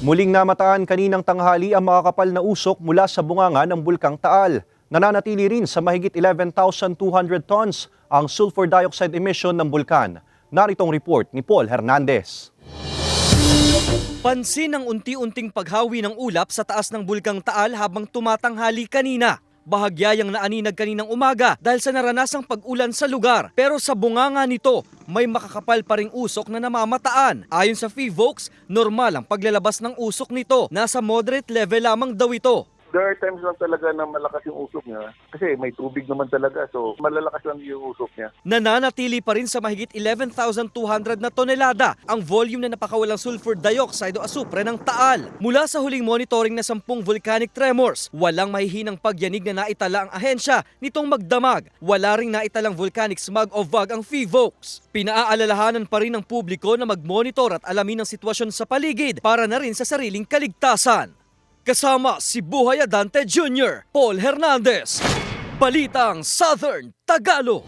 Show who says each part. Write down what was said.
Speaker 1: Muling namataan kaninang tanghali ang makakapal na usok mula sa bunganga ng Bulkang Taal. Nananatili rin sa mahigit 11,200 tons ang sulfur dioxide emission ng bulkan. Naritong report ni Paul Hernandez.
Speaker 2: Pansin ang unti-unting paghawi ng ulap sa taas ng Bulkang Taal habang tumatanghali kanina. Bahagyayang naaninag kaninang umaga dahil sa naranasang pag-ulan sa lugar. Pero sa bunganga nito, may makakapal pa ring usok na namamataan. Ayon sa PHIVOLCS, normal ang paglalabas ng usok nito. Nasa moderate level lamang daw ito.
Speaker 3: There are times lang talaga na malakas yung usok niya kasi may tubig naman talaga, so malalakas lang yung usok niya.
Speaker 2: Nananatili pa rin sa mahigit 11,200 na tonelada ang volume na napakawalang sulfur dioxide o asupre ng Taal. Mula sa huling monitoring na 10 volcanic tremors, walang mahihinang pagyanig na naitala ang ahensya nitong magdamag. Wala ring naitalang volcanic smog o VOG ang PHIVOLCS. Pinaaalalahanan pa rin ng publiko na mag-monitor at alamin ang sitwasyon sa paligid para na rin sa sariling kaligtasan. Kasama si Buhay Adante Jr., Paul Hernandez, Balitang Southern Tagalog.